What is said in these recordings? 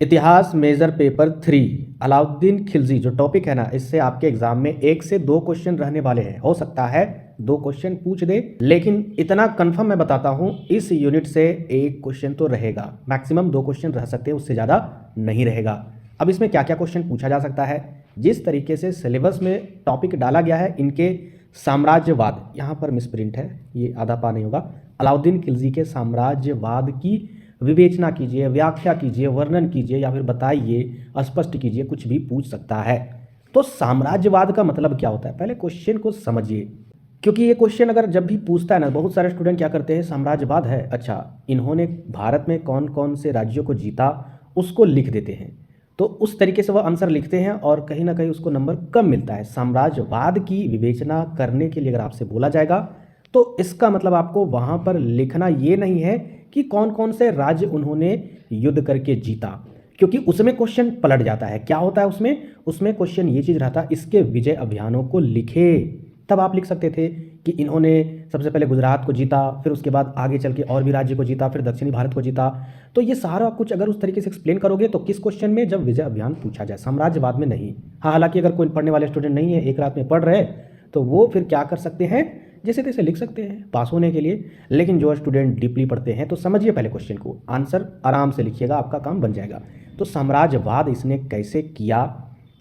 इतिहास major paper 3 Alauddin Khilji जो topic है ना, इससे आपके एग्जाम में 1 से 2 क्वेश्चन रहने वाले हैं। हो सकता है 2 क्वेश्चन पूछ दे, लेकिन इतना कंफर्म मैं बताता हूं, इस यूनिट से 1 क्वेश्चन तो रहेगा। मैक्सिमम 2 क्वेश्चन रह सकते हैं, उससे ज़्यादा नहीं रहेगा। अब इसमें क्या क्या क्वेश्चन पूछा जा सकता है, जिस तरीके से सिलेबस में टॉपिक डाला गया है, इनके साम्राज्यवाद, यहाँ पर मिसप्रिंट है, ये आधा पा नहीं होगा। अलाउद्दीन खिलजी के साम्राज्यवाद की विवेचना कीजिए, व्याख्या कीजिए, वर्णन कीजिए, या फिर बताइए, स्पष्ट कीजिए, कुछ भी पूछ सकता है। तो साम्राज्यवाद का मतलब क्या होता है, पहले क्वेश्चन को समझिए, क्योंकि ये क्वेश्चन अगर जब भी पूछता है ना, बहुत सारे स्टूडेंट क्या करते हैं, साम्राज्यवाद है, अच्छा इन्होंने भारत में कौन कौन से राज्यों को जीता उसको लिख देते हैं। तो उस तरीके से वह आंसर लिखते हैं और कहीं ना कहीं उसको नंबर कम मिलता है। साम्राज्यवाद की विवेचना करने के लिए अगर आपसे बोला जाएगा तो इसका मतलब आपको वहाँ पर लिखना ये नहीं है कि कौन कौन से राज्य उन्होंने युद्ध करके जीता, क्योंकि उसमें क्वेश्चन पलट जाता है। क्या होता है उसमें क्वेश्चन ये चीज़ रहता है, इसके विजय अभियानों को लिखे। तब आप लिख सकते थे कि इन्होंने सबसे पहले गुजरात को जीता, फिर उसके बाद आगे चल के और भी राज्य को जीता, फिर दक्षिणी भारत को जीता। तो ये सारा कुछ अगर उस तरीके से एक्सप्लेन करोगे तो किस क्वेश्चन में, जब विजय अभियान पूछा जाए, साम्राज्यवाद में नहीं। हाँ, हालांकि अगर कोई पढ़ने वाले स्टूडेंट नहीं है, एक रात में पढ़ रहे, तो वो फिर क्या कर सकते हैं, जैसे तैसे लिख सकते हैं पास होने के लिए। लेकिन जो स्टूडेंट डीपली पढ़ते हैं तो समझिए पहले क्वेश्चन को, आंसर आराम से लिखिएगा, आपका काम बन जाएगा। तो साम्राज्यवाद इसने कैसे किया,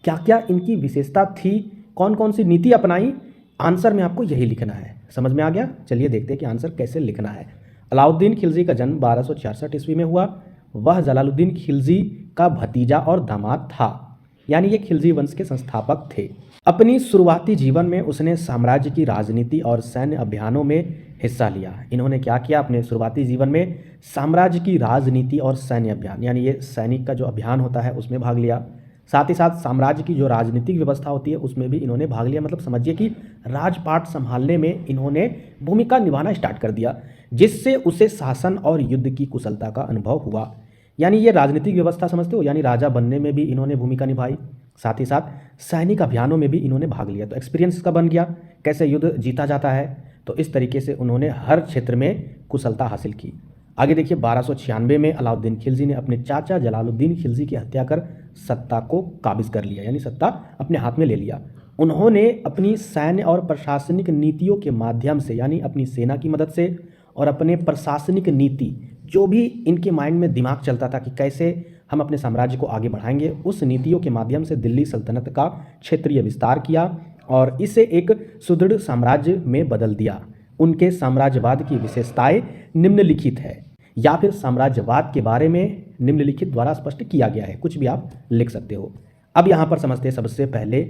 क्या क्या इनकी विशेषता थी, कौन कौन सी नीति अपनाई, आंसर में आपको यही लिखना है। समझ में आ गया? चलिए देखते हैं कि आंसर कैसे लिखना है। अलाउद्दीन खिलजी का जन्म 1266 ईस्वी में हुआ। वह जलालुद्दीन खिलजी का भतीजा और दामाद था, यानी ये खिलजी वंश के संस्थापक थे। अपनी शुरुआती जीवन में उसने साम्राज्य की राजनीति और सैन्य अभियानों में हिस्सा लिया। इन्होंने क्या किया अपने शुरुआती जीवन में, साम्राज्य की राजनीति और सैन्य अभियान, यानी ये सैनिक का जो अभियान होता है उसमें भाग लिया। साथ ही साथ साम्राज्य की जो राजनीतिक व्यवस्था होती है उसमें भी इन्होंने भाग लिया। मतलब समझिए कि राजपाट संभालने में इन्होंने भूमिका निभाना स्टार्ट कर दिया, जिससे उसे शासन और युद्ध की कुशलता का अनुभव हुआ। यानी ये राजनीतिक व्यवस्था समझते हो, यानी राजा बनने में भी इन्होंने भूमिका निभाई, साथ ही साथ सैनिक अभियानों में भी इन्होंने भाग लिया। तो एक्सपीरियंस इसका बन गया, कैसे युद्ध जीता जाता है। तो इस तरीके से उन्होंने हर क्षेत्र में कुशलता हासिल की। आगे देखिए, 1296 में अलाउद्दीन खिलजी ने अपने चाचा जलालुद्दीन खिलजी की हत्या कर सत्ता को काबिज कर लिया, यानी सत्ता अपने हाथ में ले लिया। उन्होंने अपनी सैन्य और प्रशासनिक नीतियों के माध्यम से, यानी अपनी सेना की मदद से और अपने प्रशासनिक नीति, जो भी इनके माइंड में दिमाग चलता था कि कैसे हम अपने साम्राज्य को आगे बढ़ाएंगे, उस नीतियों के माध्यम से दिल्ली सल्तनत का क्षेत्रीय विस्तार किया और इसे एक सुदृढ़ साम्राज्य में बदल दिया। उनके साम्राज्यवाद की विशेषताएं निम्नलिखित है, या फिर साम्राज्यवाद के बारे में निम्नलिखित द्वारा स्पष्ट किया गया है, कुछ भी आप लिख सकते हो। अब यहाँ पर समझते हैं सबसे पहले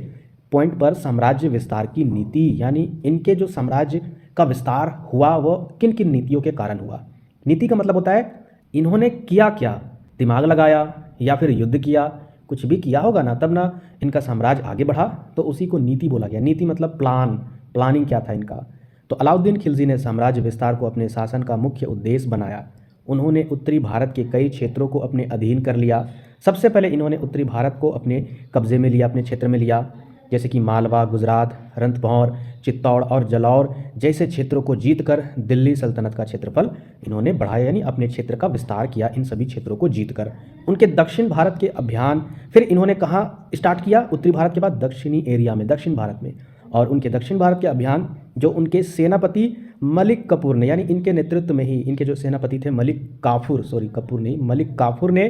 पॉइंट पर, साम्राज्य विस्तार की नीति, यानी इनके जो साम्राज्य का विस्तार हुआ वो किन किन नीतियों के कारण हुआ। नीति का मतलब होता है इन्होंने किया क्या, दिमाग लगाया या फिर युद्ध किया, कुछ भी किया होगा ना, तब ना इनका साम्राज्य आगे बढ़ा, तो उसी को नीति बोला गया। नीति मतलब प्लान, प्लानिंग क्या था इनका। तो अलाउद्दीन खिलजी ने साम्राज्य विस्तार को अपने शासन का मुख्य उद्देश्य बनाया। उन्होंने उत्तरी भारत के कई क्षेत्रों को अपने अधीन कर लिया। सबसे पहले इन्होंने उत्तरी भारत को अपने कब्जे में लिया, अपने क्षेत्र में लिया, जैसे कि मालवा, गुजरात, रंथभौर, चित्तौड़ और जलौर जैसे क्षेत्रों को जीतकर दिल्ली सल्तनत का क्षेत्रफल इन्होंने बढ़ाया, यानी अपने क्षेत्र का विस्तार किया इन सभी क्षेत्रों को जीतकर। उनके दक्षिण भारत के अभियान फिर इन्होंने कहाँ स्टार्ट किया, उत्तरी भारत के बाद दक्षिणी एरिया में, दक्षिण भारत में। और उनके दक्षिण भारत के अभियान जो उनके सेनापति मलिक कफूर ने, यानी इनके नेतृत्व में ही, इनके जो सेनापति थे मलिक काफूर ने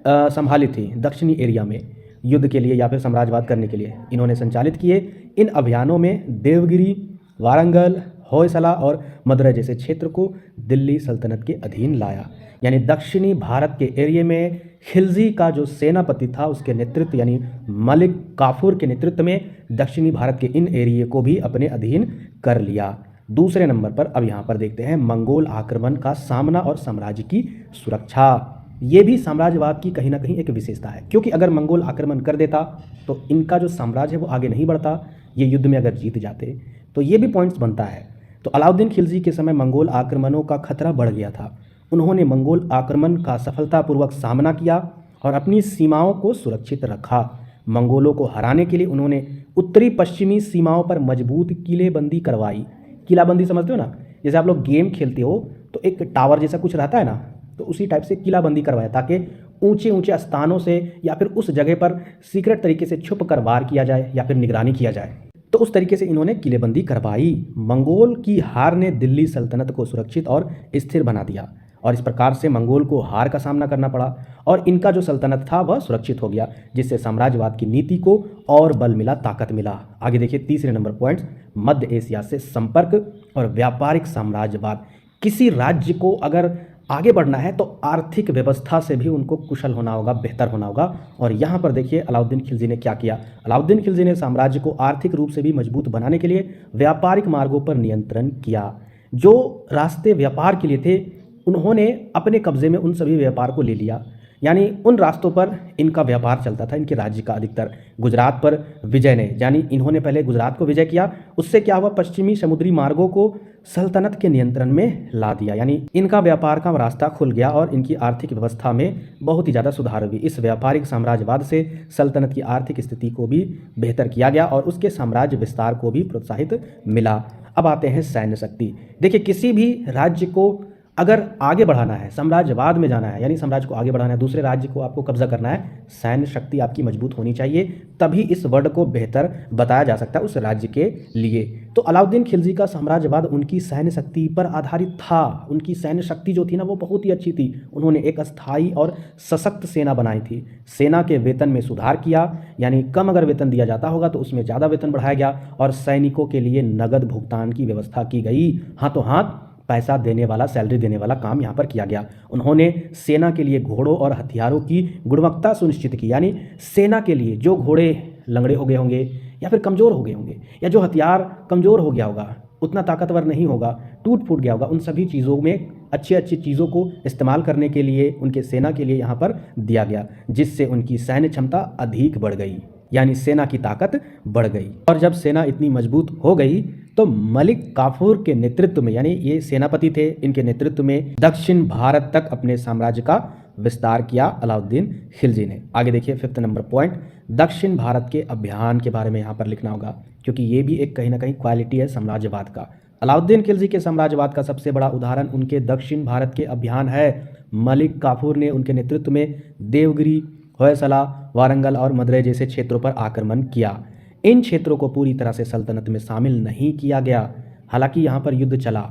संभाली थी दक्षिणी एरिया में युद्ध के लिए या फिर साम्राज्यवाद करने के लिए इन्होंने संचालित किए। इन अभियानों में देवगिरी, वारंगल, होयसला और मदुरै जैसे क्षेत्र को दिल्ली सल्तनत के अधीन लाया। यानी दक्षिणी भारत के एरिया में खिलजी का जो सेनापति था उसके नेतृत्व, यानी मलिक काफूर के नेतृत्व में दक्षिणी भारत के इन एरिया को भी अपने अधीन कर लिया। दूसरे नंबर पर अब यहाँ पर देखते हैं मंगोल आक्रमण का सामना और साम्राज्य की सुरक्षा। ये भी साम्राज्यवाद की कहीं ना कहीं एक विशेषता है, क्योंकि अगर मंगोल आक्रमण कर देता तो इनका जो साम्राज्य है वो आगे नहीं बढ़ता, ये युद्ध में अगर जीत जाते तो ये भी पॉइंट्स बनता है। तो अलाउद्दीन खिलजी के समय मंगोल आक्रमणों का खतरा बढ़ गया था। उन्होंने मंगोल आक्रमण का सफलतापूर्वक सामना किया और अपनी सीमाओं को सुरक्षित रखा। मंगोलों को हराने के लिए उन्होंने उत्तरी पश्चिमी सीमाओं पर मजबूत किलेबंदी करवाई। किलाबंदी समझते हो ना, जैसे आप लोग गेम खेलते हो तो एक टावर जैसा कुछ रहता है ना, तो उसी टाइप से किलाबंदी करवाया ताकि ऊंचे ऊंचे स्थानों से या फिर उस जगह पर सीक्रेट तरीके से छुप कर वार किया जाए या फिर निगरानी किया जाए। तो उस तरीके से इन्होंने किलेबंदी करवाई। मंगोल की हार ने दिल्ली सल्तनत को सुरक्षित और स्थिर बना दिया और इस प्रकार से मंगोल को हार का सामना करना पड़ा और इनका जो सल्तनत था वह सुरक्षित हो गया, जिससे साम्राज्यवाद की नीति को और बल मिला, ताकत मिला। आगे देखिए तीसरे नंबर पॉइंट, मध्य एशिया से संपर्क और व्यापारिक साम्राज्यवाद। किसी राज्य को अगर आगे बढ़ना है तो आर्थिक व्यवस्था से भी उनको कुशल होना होगा, बेहतर होना होगा। और यहाँ पर देखिए अलाउद्दीन खिलजी ने क्या किया। अलाउद्दीन खिलजी ने साम्राज्य को आर्थिक रूप से भी मजबूत बनाने के लिए व्यापारिक मार्गों पर नियंत्रण किया। जो रास्ते व्यापार के लिए थे उन्होंने अपने कब्जे में उन सभी व्यापार को ले लिया, यानी उन रास्तों पर इनका व्यापार चलता था, इनके राज्य का अधिकतर। गुजरात पर विजय ने, यानी इन्होंने पहले गुजरात को विजय किया, उससे क्या हुआ, पश्चिमी समुद्री मार्गों को सल्तनत के नियंत्रण में ला दिया, यानी इनका व्यापार का रास्ता खुल गया और इनकी आर्थिक व्यवस्था में बहुत ही ज़्यादा सुधार हुई। इस व्यापारिक साम्राज्यवाद से सल्तनत की आर्थिक स्थिति को भी बेहतर किया गया और उसके साम्राज्य विस्तार को भी प्रोत्साहित मिला। अब आते हैं सैन्य शक्ति। देखिए किसी भी राज्य को अगर आगे बढ़ाना है, साम्राज्यवाद में जाना है, यानी साम्राज्य को आगे बढ़ाना है, दूसरे राज्य को आपको कब्जा करना है, सैन्य शक्ति आपकी मजबूत होनी चाहिए, तभी इस वर्ड को बेहतर बताया जा सकता है उस राज्य के लिए। तो अलाउद्दीन खिलजी का साम्राज्यवाद उनकी सैन्य शक्ति पर आधारित था। उनकी सैन्य शक्ति जो थी ना वो बहुत ही अच्छी थी। उन्होंने एक अस्थायी और सशक्त सेना बनाई थी। सेना के वेतन में सुधार किया, यानी कम अगर वेतन दिया जाता होगा तो उसमें ज़्यादा वेतन बढ़ाया गया और सैनिकों के लिए नगद भुगतान की व्यवस्था की गई। हाथों हाथ पैसा देने वाला, सैलरी देने वाला काम यहाँ पर किया गया। उन्होंने सेना के लिए घोड़ों और हथियारों की गुणवत्ता सुनिश्चित की, यानी सेना के लिए जो घोड़े लंगड़े हो गए होंगे या फिर कमज़ोर हो गए होंगे या जो हथियार कमज़ोर हो गया होगा, उतना ताकतवर नहीं होगा, टूट फूट गया होगा, उन सभी चीज़ों में अच्छी अच्छी चीज़ों को इस्तेमाल करने के लिए उनके सेना के लिए यहाँ पर दिया गया, जिससे उनकी सैन्य क्षमता अधिक बढ़ गई, यानी सेना की ताकत बढ़ गई। और जब सेना इतनी मजबूत हो गई तो मलिक काफूर के नेतृत्व में, यानी ये सेनापति थे, इनके नेतृत्व में दक्षिण भारत तक अपने साम्राज्य का विस्तार किया अलाउद्दीन खिलजी ने। आगे देखिए फिफ्थ नंबर पॉइंट, दक्षिण भारत के अभियान के बारे में यहाँ पर लिखना होगा, क्योंकि ये भी एक कहीं ना कहीं क्वालिटी है साम्राज्यवाद का। अलाउद्दीन खिलजी के साम्राज्यवाद का सबसे बड़ा उदाहरण उनके दक्षिण भारत के अभियान है। मलिक काफूर ने उनके नेतृत्व में देवगिरी, होयसला, वारंगल और मदुरै जैसे क्षेत्रों पर आक्रमण किया। इन क्षेत्रों को पूरी तरह से सल्तनत में शामिल नहीं किया गया, हालांकि यहाँ पर युद्ध चला,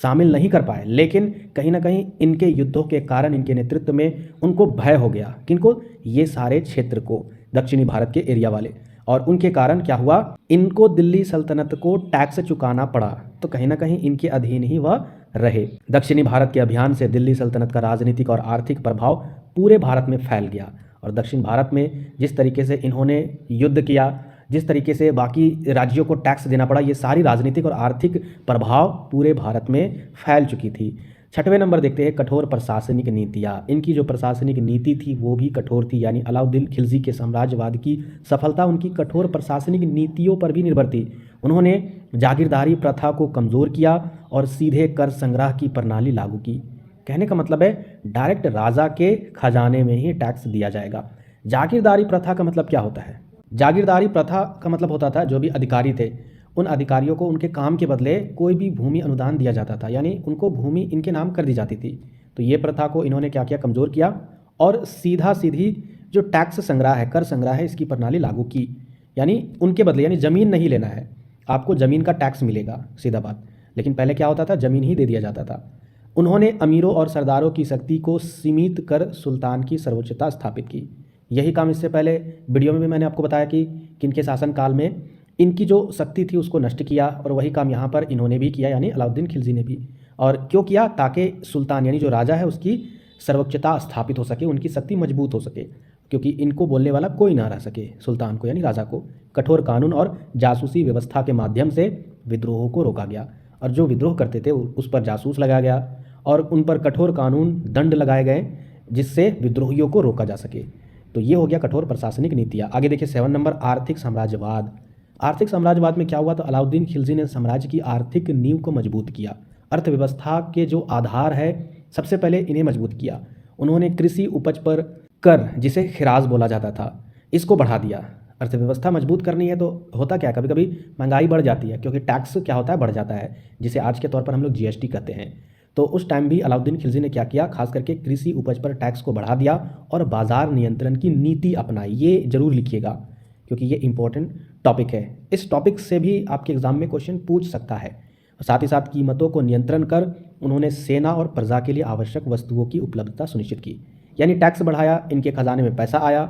शामिल नहीं कर पाए, लेकिन कहीं ना कहीं इनके युद्धों के कारण, इनके नेतृत्व में उनको भय हो गया। किनको? ये सारे क्षेत्र को, दक्षिणी भारत के एरिया वाले। और उनके कारण क्या हुआ, इनको दिल्ली सल्तनत को टैक्स चुकाना पड़ा, तो कहीं ना कहीं इनके अधीन ही वह रहे। दक्षिणी भारत के अभियान से दिल्ली सल्तनत का राजनीतिक और आर्थिक प्रभाव पूरे भारत में फैल गया और दक्षिण भारत में जिस तरीके से इन्होंने युद्ध किया, जिस तरीके से बाकी राज्यों को टैक्स देना पड़ा, ये सारी राजनीतिक और आर्थिक प्रभाव पूरे भारत में फैल चुकी थी। छठवें नंबर देखते हैं कठोर प्रशासनिक नीतियाँ। इनकी जो प्रशासनिक नीति थी वो भी कठोर थी, यानी अलाउद्दीन खिलजी के साम्राज्यवाद की सफलता उनकी कठोर प्रशासनिक नीतियों पर भी निर्भर थी। उन्होंने जागीरदारी प्रथा को कमज़ोर किया और सीधे कर संग्रह की प्रणाली लागू की। कहने का मतलब है डायरेक्ट राजा के खजाने में ही टैक्स दिया जाएगा। जागीरदारी प्रथा का मतलब क्या होता है? जागीरदारी प्रथा का मतलब होता था जो भी अधिकारी थे उन अधिकारियों को उनके काम के बदले कोई भी भूमि अनुदान दिया जाता था, यानी उनको भूमि इनके नाम कर दी जाती थी। तो ये प्रथा को इन्होंने क्या किया, कमज़ोर किया और सीधी जो टैक्स संग्रह है, कर संग्रह है, इसकी प्रणाली लागू की। यानी उनके बदले, यानी ज़मीन नहीं लेना है, आपको ज़मीन का टैक्स मिलेगा, सीधा बात। लेकिन पहले क्या होता था, ज़मीन ही दे दिया जाता था। उन्होंने अमीरों और सरदारों की शक्ति को सीमित कर सुल्तान की सर्वोच्चता स्थापित की। यही काम इससे पहले वीडियो में भी मैंने आपको बताया कि किनके शासनकाल में इनकी जो शक्ति थी उसको नष्ट किया, और वही काम यहाँ पर इन्होंने भी किया, यानी अलाउद्दीन खिलजी ने भी। और क्यों किया? ताकि सुल्तान यानी जो राजा है उसकी सर्वोच्चता स्थापित हो सके, उनकी शक्ति मजबूत हो सके, क्योंकि इनको बोलने वाला कोई ना रह सके सुल्तान को, यानी राजा को। कठोर कानून और जासूसी व्यवस्था के माध्यम से विद्रोहों को रोका गया, और जो विद्रोह करते थे उस पर जासूस लगाया गया और उन पर कठोर कानून, दंड लगाए गए, जिससे विद्रोहियों को रोका जा सके। तो ये हो गया कठोर प्रशासनिक नीतियाँ। आगे देखिए 7 नंबर, आर्थिक साम्राज्यवाद। आर्थिक साम्राज्यवाद में क्या हुआ, तो अलाउद्दीन खिलजी ने साम्राज्य की आर्थिक नींव को मजबूत किया। अर्थव्यवस्था के जो आधार है सबसे पहले इन्हें मजबूत किया। उन्होंने कृषि उपज पर कर, जिसे खिराज बोला जाता था, इसको बढ़ा दिया। अर्थव्यवस्था मजबूत करनी है तो होता क्या, कभी कभी महंगाई बढ़ जाती है, क्योंकि टैक्स क्या होता है, बढ़ जाता है, जिसे आज के तौर पर हम लोग जीएसटी कहते हैं। तो उस टाइम भी अलाउद्दीन खिलजी ने क्या किया, खास करके कृषि उपज पर टैक्स को बढ़ा दिया और बाजार नियंत्रण की नीति अपनाई। ये जरूर लिखिएगा क्योंकि ये इंपॉर्टेंट टॉपिक है। इस टॉपिक से भी आपके एग्जाम में क्वेश्चन पूछ सकता है। साथ ही साथ कीमतों को नियंत्रण कर उन्होंने सेना और प्रजा के लिए आवश्यक वस्तुओं की उपलब्धता सुनिश्चित की। यानी टैक्स बढ़ाया, इनके खजाने में पैसा आया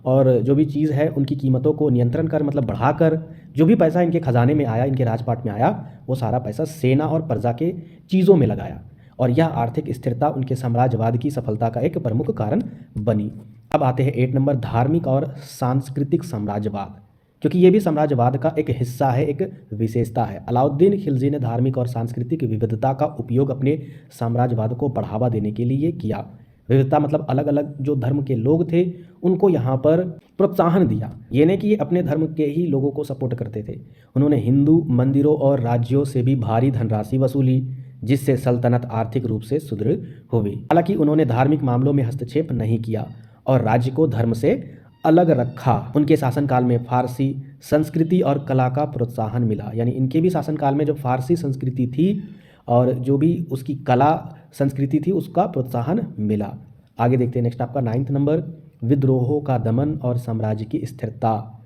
और जो भी चीज़ है उनकी कीमतों को नियंत्रण कर, मतलब बढ़ाकर जो भी पैसा इनके खजाने में आया, इनके राजपाट में आया, वो सारा पैसा सेना और प्रजा के चीज़ों में लगाया और यह आर्थिक स्थिरता उनके साम्राज्यवाद की सफलता का एक प्रमुख कारण बनी। अब आते हैं 8 नंबर, धार्मिक और सांस्कृतिक साम्राज्यवाद, क्योंकि ये भी साम्राज्यवाद का एक हिस्सा है, एक विशेषता है। अलाउद्दीन खिलजी ने धार्मिक और सांस्कृतिक विविधता का उपयोग अपने साम्राज्यवाद को बढ़ावा देने के लिए किया। विविधता मतलब अलग अलग जो धर्म के लोग थे उनको यहाँ पर प्रोत्साहन दिया। ये नहीं कि ये अपने धर्म के ही लोगों को सपोर्ट करते थे। उन्होंने हिंदू मंदिरों और राज्यों से भी भारी धनराशि वसूली, जिससे सल्तनत आर्थिक रूप से सुदृढ़ हुई। हालांकि उन्होंने धार्मिक मामलों में हस्तक्षेप नहीं किया और राज्य को धर्म से अलग रखा। उनके शासनकाल में फारसी संस्कृति और कला का प्रोत्साहन मिला। यानी इनके भी शासनकाल में जो फारसी संस्कृति थी और जो भी उसकी कला संस्कृति थी उसका प्रोत्साहन मिला। आगे देखते हैं नेक्स्ट आपका 9 नंबर, विद्रोहों का दमन और साम्राज्य की स्थिरता।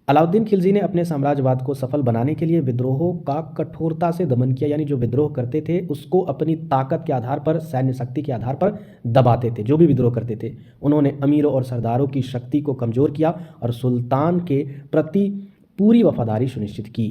अलाउद्दीन खिलजी ने अपने साम्राज्यवाद को सफल बनाने के लिए विद्रोहों का कठोरता से दमन किया। यानी जो विद्रोह करते थे उसको अपनी ताकत के आधार पर, सैन्य शक्ति के आधार पर दबाते थे। जो भी विद्रोह करते थे उन्होंने अमीरों और सरदारों की शक्ति को कमज़ोर किया और सुल्तान के प्रति पूरी वफादारी सुनिश्चित की।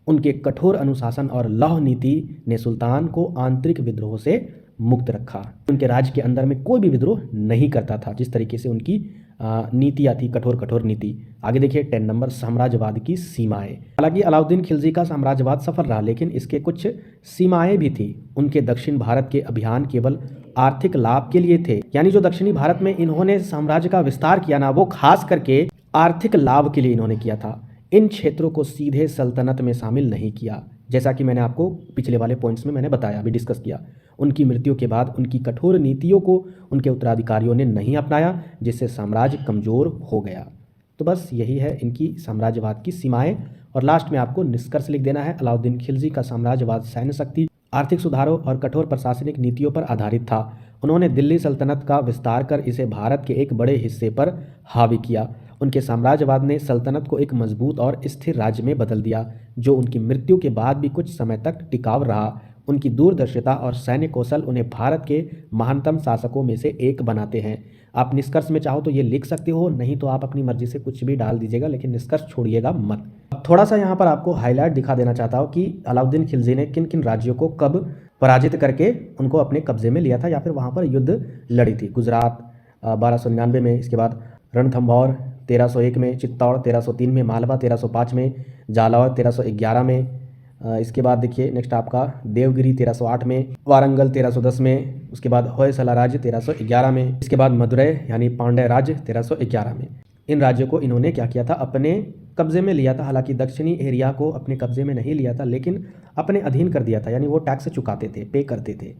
उनके कठोर अनुशासन और लौह नीति ने सुल्तान को आंतरिक विद्रोह से मुक्त रखा। उनके राज्य के अंदर में कोई भी विद्रोह नहीं करता था, जिस तरीके से उनकी नीतियाँ थी, कठोर नीति। आगे देखिए 10 नंबर, साम्राज्यवाद की सीमाएं। हालांकि अलाउद्दीन खिलजी का साम्राज्यवाद सफल रहा, लेकिन इसके कुछ सीमाएं भी थी। उनके दक्षिण भारत के अभियान केवल आर्थिक लाभ के लिए थे। यानी जो दक्षिणी भारत में इन्होंने साम्राज्य का विस्तार किया ना, वो खास करके आर्थिक लाभ के लिए इन्होंने किया था। इन क्षेत्रों को सीधे सल्तनत में शामिल नहीं किया, जैसा कि मैंने आपको पिछले वाले पॉइंट्स में मैंने बताया, अभी डिस्कस किया। उनकी मृत्यु के बाद उनकी कठोर नीतियों को उनके उत्तराधिकारियों ने नहीं अपनाया, जिससे साम्राज्य कमज़ोर हो गया। तो बस यही है इनकी साम्राज्यवाद की सीमाएं। और लास्ट में आपको निष्कर्ष लिख देना है, अलाउद्दीन खिलजी का साम्राज्यवाद सैन्य शक्ति, आर्थिक सुधारों और कठोर प्रशासनिक नीतियों पर आधारित था। उन्होंने दिल्ली सल्तनत का विस्तार कर इसे भारत के एक बड़े हिस्से पर हावी किया। उनके साम्राज्यवाद ने सल्तनत को एक मजबूत और स्थिर राज्य में बदल दिया, जो उनकी मृत्यु के बाद भी कुछ समय तक टिकाऊ रहा। उनकी दूरदर्शिता और सैन्य कौशल उन्हें भारत के महानतम शासकों में से एक बनाते हैं। आप निष्कर्ष में चाहो तो ये लिख सकते हो, नहीं तो आप अपनी मर्जी से कुछ भी डाल दीजिएगा, लेकिन निष्कर्ष छोड़िएगा मत। अब थोड़ा सा यहाँ पर आपको हाईलाइट दिखा देना चाहता हूँ कि अलाउद्दीन खिलजी ने किन किन राज्यों को कब पराजित करके उनको अपने कब्जे में लिया था या फिर वहाँ पर युद्ध लड़ी थी। गुजरात 1299 में, इसके बाद रणथंभौर 1301 में, चित्तौड़ 1303 में, मालवा 1305 में, जालौर 1311 में, इसके बाद देखिए नेक्स्ट आपका देवगिरी 1308 में, वारंगल 1310 में, उसके बाद होयसला राज्य 1311 में, इसके बाद मदुरै यानी पांड्य राज्य 1311 में। इन राज्यों को इन्होंने क्या किया था, अपने कब्जे में लिया था। हालांकि दक्षिणी एरिया को अपने कब्जे में नहीं लिया था, लेकिन अपने अधीन कर दिया था। यानी वो टैक्स चुकाते थे, पे करते थे।